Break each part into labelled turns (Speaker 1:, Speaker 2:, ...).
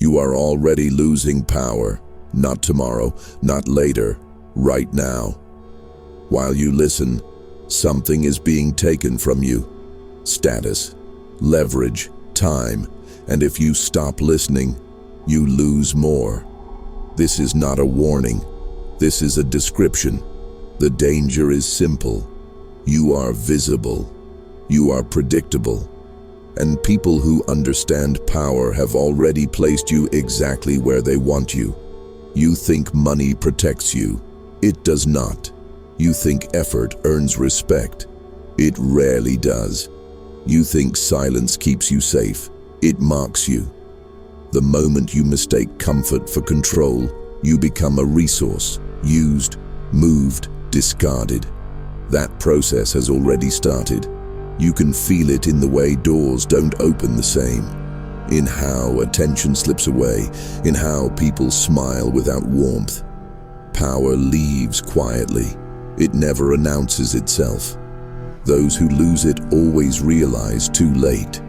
Speaker 1: You are already losing power. Not tomorrow, not later, right now. While you listen, something is being taken from you. Status, leverage, time, and if you stop listening, you lose more. This is not a warning. This is a description. The danger is simple. You are visible. You are predictable. And people who understand power have already placed you exactly where they want you. You think money protects you. It does not. You think effort earns respect. It rarely does. You think silence keeps you safe. It mocks you. The moment you mistake comfort for control, you become a resource, used, moved, discarded. That process has already started. You can feel it in the way doors don't open the same, in how attention slips away, in how people smile without warmth. Power leaves quietly. It never announces itself. Those who lose it always realize too late.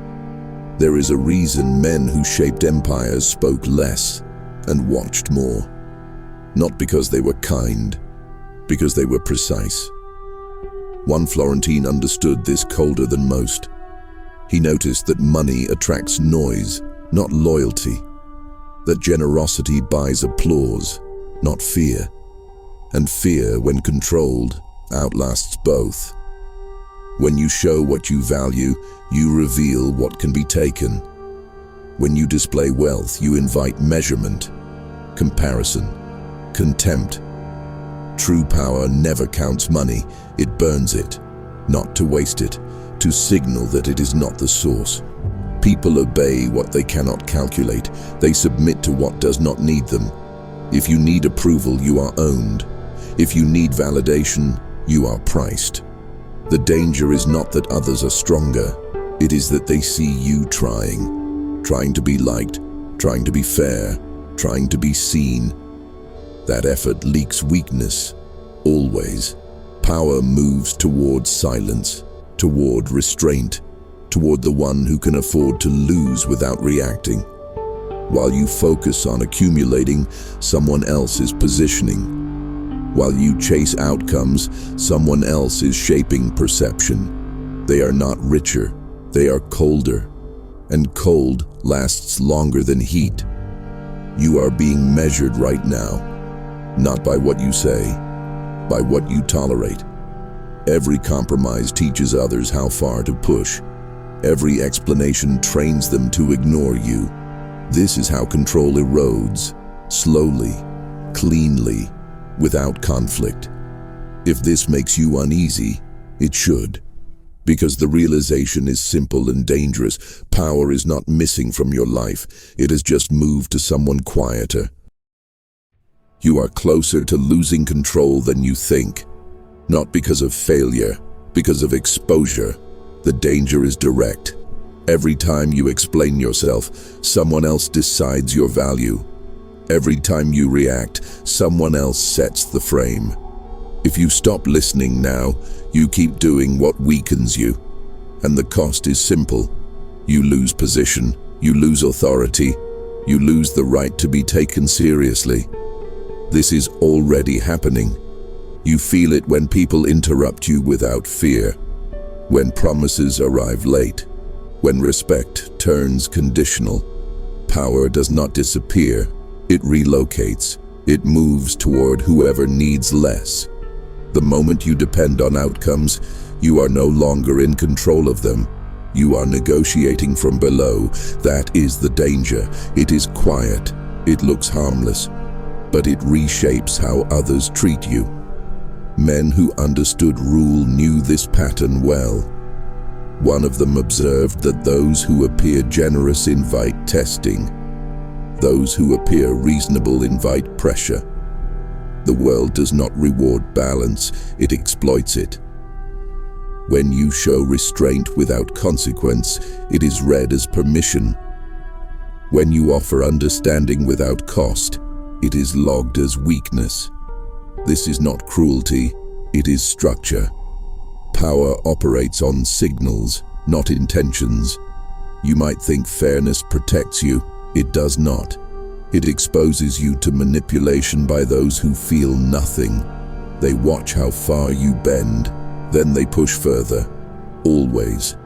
Speaker 1: There is a reason men who shaped empires spoke less and watched more. Not because they were kind, because they were precise. One Florentine understood this colder than most. He noticed that money attracts noise, not loyalty. That generosity buys applause, not fear. And fear, when controlled, outlasts both. When you show what you value, you reveal what can be taken. When you display wealth, you invite measurement, comparison, contempt. True power never counts money. It burns it, not to waste it, to signal that it is not the source. People obey what they cannot calculate. They submit to what does not need them. If you need approval, you are owned. If you need validation, you are priced. The danger is not that others are stronger. It is that they see you trying to be liked, trying to be fair, trying to be seen. That effort leaks weakness, always. Power moves toward silence, toward restraint, toward the one who can afford to lose without reacting. While you focus on accumulating, someone else is positioning. While you chase outcomes, someone else is shaping perception. They are not richer, they are colder. And cold lasts longer than heat. You are being measured right now. Not by what you say, by what you tolerate. Every compromise teaches others how far to push. Every explanation trains them to ignore you. This is how control erodes, slowly, cleanly, without conflict. If this makes you uneasy, it should. Because the realization is simple and dangerous. Power is not missing from your life. It has just moved to someone quieter. You are closer to losing control than you think. Not because of failure, because of exposure. The danger is direct. Every time you explain yourself, someone else decides your value. Every time you react, someone else sets the frame. If you stop listening now, you keep doing what weakens you. And the cost is simple. You lose position, you lose authority, you lose the right to be taken seriously. This is already happening. You feel it when people interrupt you without fear, when promises arrive late, when respect turns conditional. Power does not disappear, it relocates. It moves toward whoever needs less. The moment you depend on outcomes, you are no longer in control of them. You are negotiating from below. That is the danger. It is quiet. It looks harmless. But it reshapes how others treat you. Men who understood rule knew this pattern well. One of them observed that those who appear generous invite testing. Those who appear reasonable invite pressure. The world does not reward balance, it exploits it. When you show restraint without consequence, it is read as permission. When you offer understanding without cost, it is logged as weakness. This is not cruelty, it is structure. Power operates on signals, not intentions. You might think fairness protects you. It does not. It exposes you to manipulation by those who feel nothing. They watch how far you bend, then they push further. Always.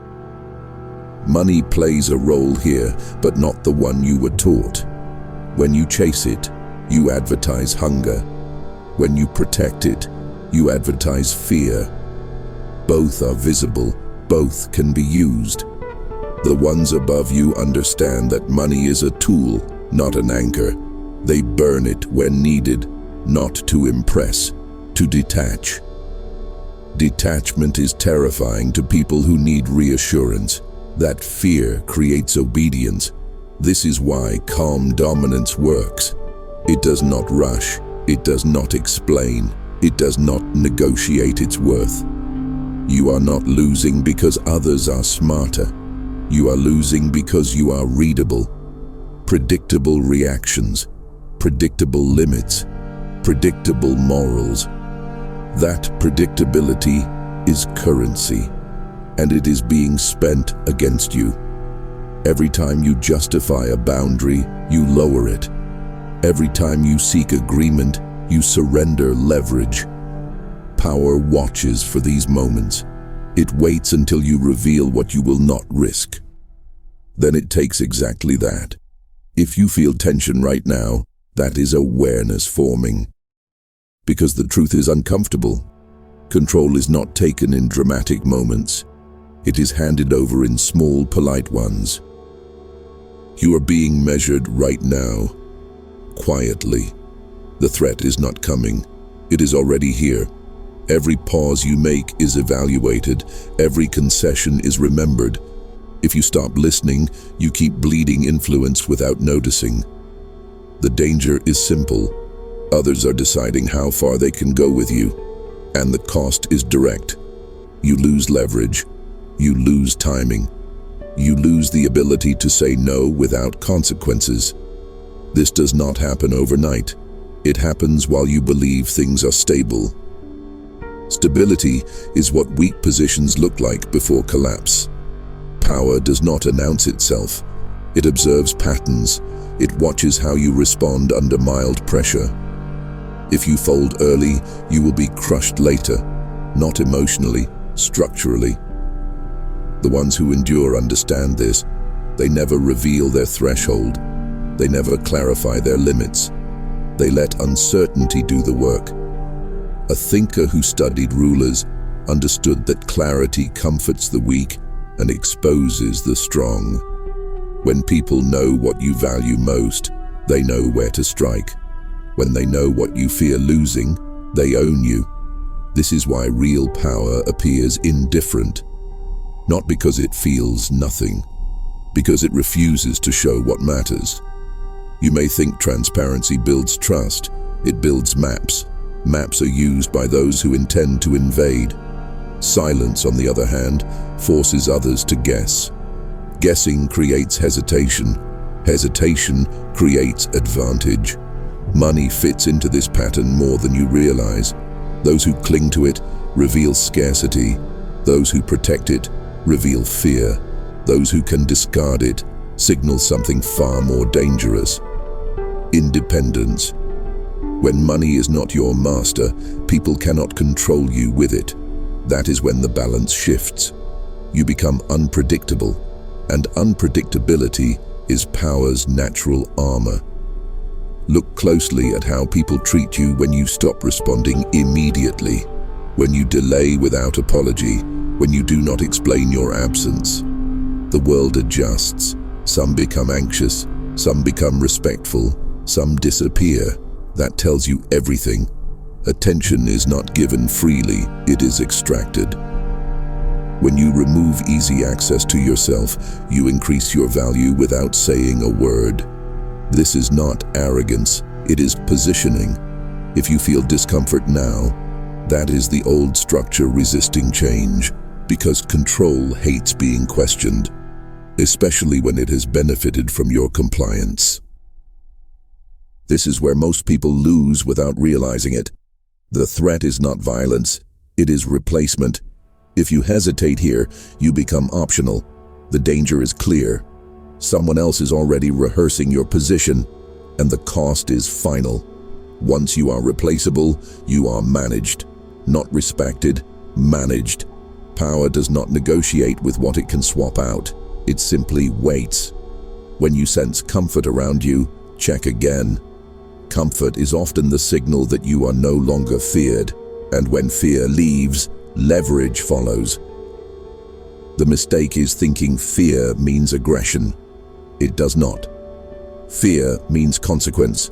Speaker 1: Money plays a role here, but not the one you were taught. When you chase it, you advertise hunger. When you protect it, you advertise fear. Both are visible, both can be used. The ones above you understand that money is a tool, not an anchor. They burn it when needed, not to impress, to detach. Detachment is terrifying to people who need reassurance. That fear creates obedience. This is why calm dominance works. It does not rush, it does not explain, it does not negotiate its worth. You are not losing because others are smarter. You are losing because you are readable. Predictable reactions, predictable limits, predictable morals. That predictability is currency, and it is being spent against you. Every time you justify a boundary, you lower it. Every time you seek agreement, you surrender leverage. Power watches for these moments. It waits until you reveal what you will not risk. Then it takes exactly that. If you feel tension right now, that is awareness forming. Because the truth is uncomfortable. Control is not taken in dramatic moments. It is handed over in small, polite ones. You are being measured right now, quietly. The threat is not coming. It is already here. Every pause you make is evaluated. Every concession is remembered. If you stop listening, you keep bleeding influence without noticing. The danger is simple. Others are deciding how far they can go with you, and the cost is direct. You lose leverage. You lose timing. You lose the ability to say no without consequences. This does not happen overnight. It happens while you believe things are stable. Stability is what weak positions look like before collapse. Power does not announce itself. It observes patterns. It watches how you respond under mild pressure. If you fold early, you will be crushed later, not emotionally, structurally. The ones who endure understand this. They never reveal their threshold. They never clarify their limits. They let uncertainty do the work. A thinker who studied rulers understood that clarity comforts the weak and exposes the strong. When people know what you value most, they know where to strike. When they know what you fear losing, they own you. This is why real power appears indifferent. Not because it feels nothing, because it refuses to show what matters. You may think transparency builds trust. It builds maps. Maps are used by those who intend to invade. Silence, on the other hand, forces others to guess. Guessing creates hesitation. Hesitation creates advantage. Money fits into this pattern more than you realize. Those who cling to it reveal scarcity. Those who protect it reveal fear. Those who can discard it signal something far more dangerous. Independence. When money is not your master, people cannot control you with it. That is when the balance shifts. You become unpredictable, and unpredictability is power's natural armor. Look closely at how people treat you when you stop responding immediately, when you delay without apology, when you do not explain your absence. The world adjusts. Some become anxious, some become respectful, some disappear. That tells you everything. Attention is not given freely, it is extracted. When you remove easy access to yourself, you increase your value without saying a word. This is not arrogance, it is positioning. If you feel discomfort now, that is the old structure resisting change, because control hates being questioned, especially when it has benefited from your compliance. This is where most people lose without realizing it. The threat is not violence, it is replacement. If you hesitate here, you become optional. The danger is clear. Someone else is already rehearsing your position. and the cost is final. Once you are replaceable, you are managed. Not respected, managed. Power does not negotiate with what it can swap out. It simply waits. When you sense comfort around you, check again. Comfort is often the signal that you are no longer feared, and when fear leaves, leverage follows. The mistake is thinking fear means aggression. It does not. Fear means consequence.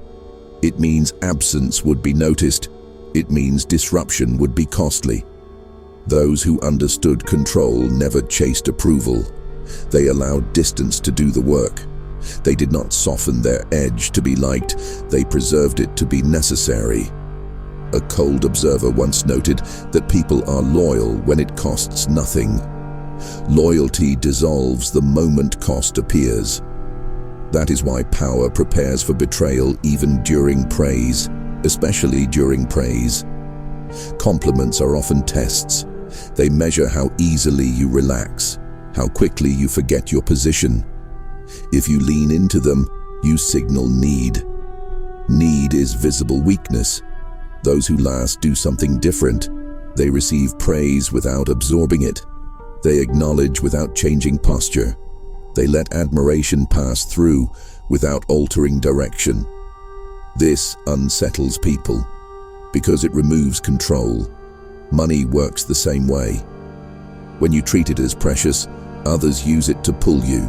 Speaker 1: It means absence would be noticed. It means disruption would be costly. Those who understood control never chased approval. They allowed distance to do the work. They did not soften their edge to be liked. They preserved it to be necessary. A cold observer once noted that people are loyal when it costs nothing. Loyalty dissolves the moment cost appears. That is why power prepares for betrayal even during praise, especially during praise. Compliments are often tests. They measure how easily you relax, how quickly you forget your position. If you lean into them, you signal need. Need is visible weakness. Those who last do something different. They receive praise without absorbing it. They acknowledge without changing posture. They let admiration pass through without altering direction. This unsettles people because it removes control. Money works the same way. When you treat it as precious, others use it to pull you.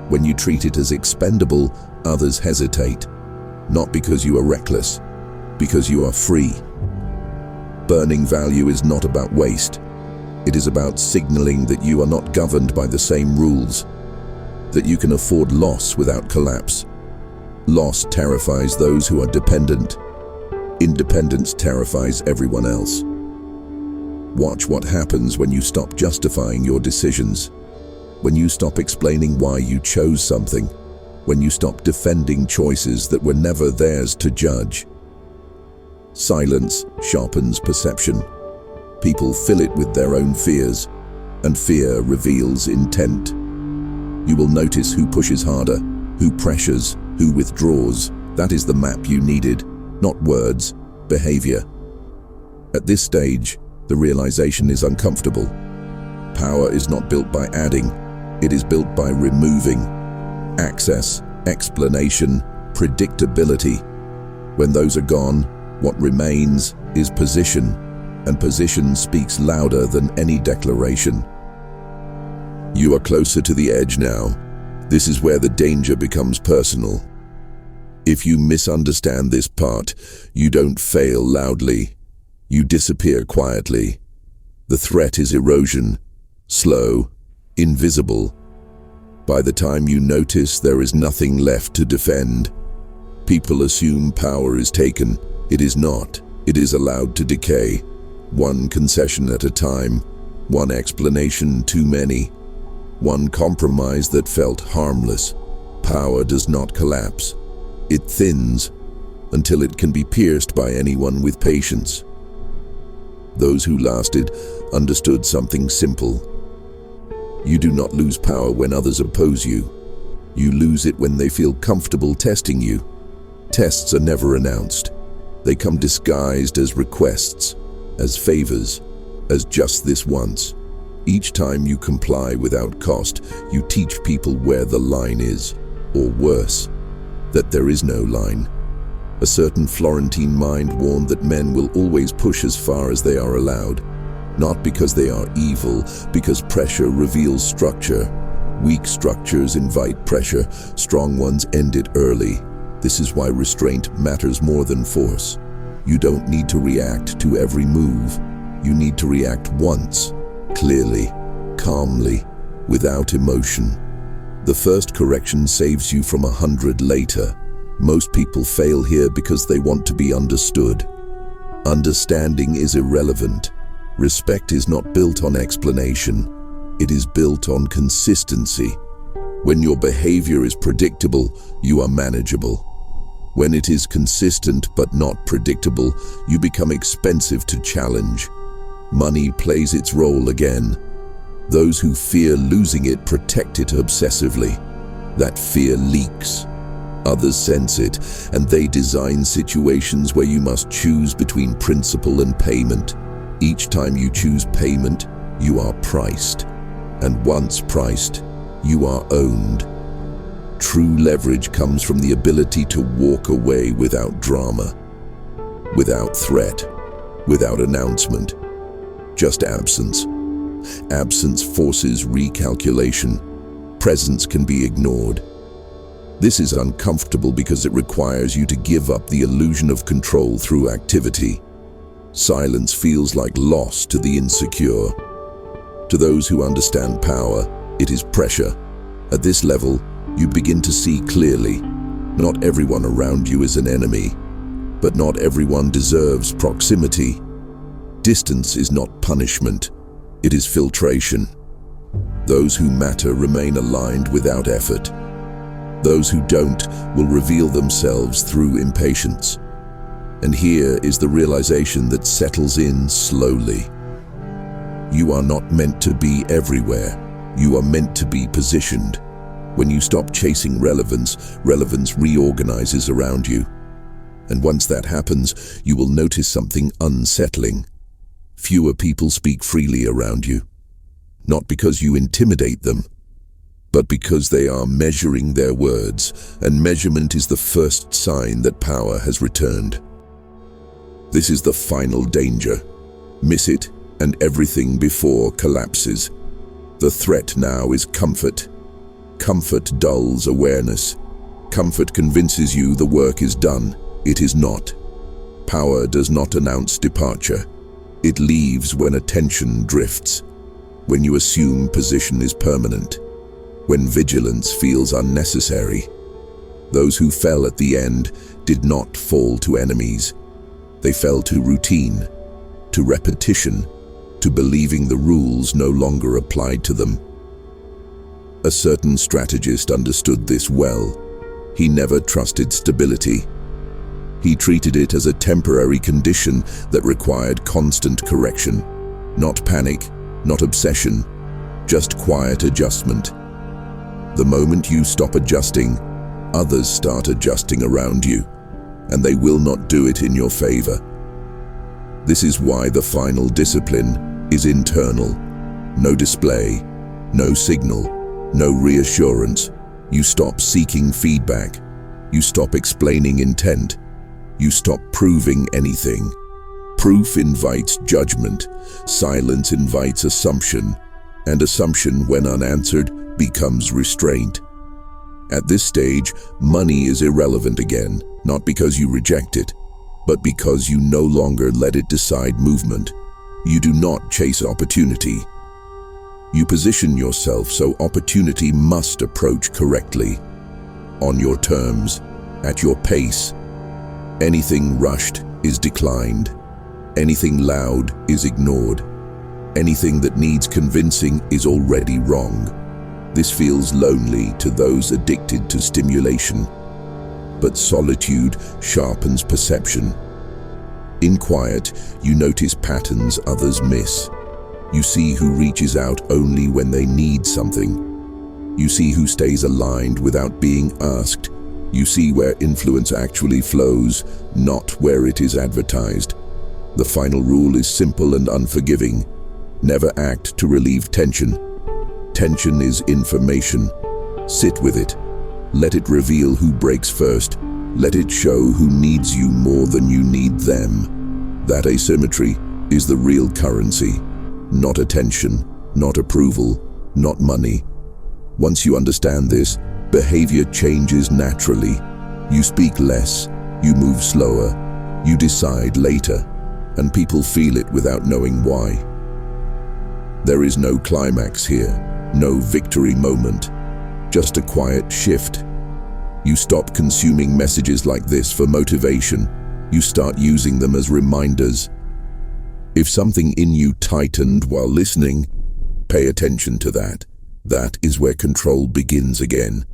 Speaker 1: When you treat it as expendable, others hesitate. Not because you are reckless, because you are free. Burning value is not about waste. It is about signaling that you are not governed by the same rules, that you can afford loss without collapse. Loss terrifies those who are dependent. Independence terrifies everyone else. Watch what happens when you stop justifying your decisions, when you stop explaining why you chose something, when you stop defending choices that were never theirs to judge. Silence sharpens perception. People fill it with their own fears, and fear reveals intent. You will notice who pushes harder, who pressures, who withdraws. That is the map you needed, not words, behavior. At this stage, the realization is uncomfortable. Power is not built by adding, it is built by removing. Access, explanation, predictability. When those are gone, what remains is position, and position speaks louder than any declaration. You are closer to the edge now. This is where the danger becomes personal. If you misunderstand this part, you don't fail loudly. You disappear quietly. The threat is erosion, slow, invisible. By the time you notice, there is nothing left to defend. People assume power is taken. It is not. It is allowed to decay. One concession at a time, one explanation too many, one compromise that felt harmless. Power does not collapse. It thins until it can be pierced by anyone with patience. Those who lasted understood something simple. You do not lose power when others oppose you. You lose it when they feel comfortable testing you. Tests are never announced. They come disguised as requests, as favors, as just this once. Each time you comply without cost, you teach people where the line is, or worse, that there is no line. A certain Florentine mind warned that men will always push as far as they are allowed, not because they are evil, because pressure reveals structure. Weak structures invite pressure, strong ones end it early. This is why restraint matters more than force. You don't need to react to every move. You need to react once, clearly, calmly, without emotion. The first correction saves you from 100 later. Most people fail here because they want to be understood. Understanding is irrelevant. Respect is not built on explanation. It is built on consistency. When your behavior is predictable, you are manageable. When it is consistent but not predictable, you become expensive to challenge. Money plays its role again. Those who fear losing it protect it obsessively. That fear leaks. Others sense it, and they design situations where you must choose between principle and payment. Each time you choose payment, you are priced. And once priced, you are owned. True leverage comes from the ability to walk away without drama, without threat, without announcement. Just absence. Absence forces recalculation. Presence can be ignored. This is uncomfortable because it requires you to give up the illusion of control through activity. Silence feels like loss to the insecure. To those who understand power, it is pressure. At this level, you begin to see clearly. Not everyone around you is an enemy, but not everyone deserves proximity. Distance is not punishment, it is filtration. Those who matter remain aligned without effort. Those who don't will reveal themselves through impatience. And here is the realization that settles in slowly. You are not meant to be everywhere. You are meant to be positioned. When you stop chasing relevance, relevance reorganizes around you. And once that happens, you will notice something unsettling. Fewer people speak freely around you. Not because you intimidate them, but because they are measuring their words, and measurement is the first sign that power has returned. This is the final danger. Miss it, and everything before collapses. The threat now is comfort. Comfort dulls awareness. Comfort convinces you the work is done. It is not. Power does not announce departure. It leaves when attention drifts, when you assume position is permanent, when vigilance feels unnecessary. Those who fell at the end did not fall to enemies. They fell to routine, to repetition, to believing the rules no longer applied to them. A certain strategist understood this well. He never trusted stability. He treated it as a temporary condition that required constant correction. Not panic, not obsession, just quiet adjustment. The moment you stop adjusting, others start adjusting around you, and they will not do it in your favor. This is why the final discipline is internal. No display, no signal, no reassurance. You stop seeking feedback. You stop explaining intent. You stop proving anything. Proof invites judgment. Silence invites assumption. And assumption, when unanswered, becomes restraint. At this stage, money is irrelevant again, not because you reject it, but because you no longer let it decide movement. You do not chase opportunity. You position yourself so opportunity must approach correctly, on your terms, at your pace. Anything rushed is declined. Anything loud is ignored. Anything that needs convincing is already wrong. This feels lonely to those addicted to stimulation, but solitude sharpens perception. In quiet, you notice patterns others miss. You see who reaches out only when they need something. You see who stays aligned without being asked. You see where influence actually flows, not where it is advertised. The final rule is simple and unforgiving. Never act to relieve tension. Tension is information. Sit with it. Let it reveal who breaks first. Let it show who needs you more than you need them. That asymmetry is the real currency. Not attention, not approval, not money. Once you understand this, behavior changes naturally. You speak less, you move slower, you decide later, and people feel it without knowing why. There is no climax here, no victory moment, just a quiet shift. You stop consuming messages like this for motivation. You start using them as reminders. If something in you tightened while listening, pay attention to that. That is where control begins again.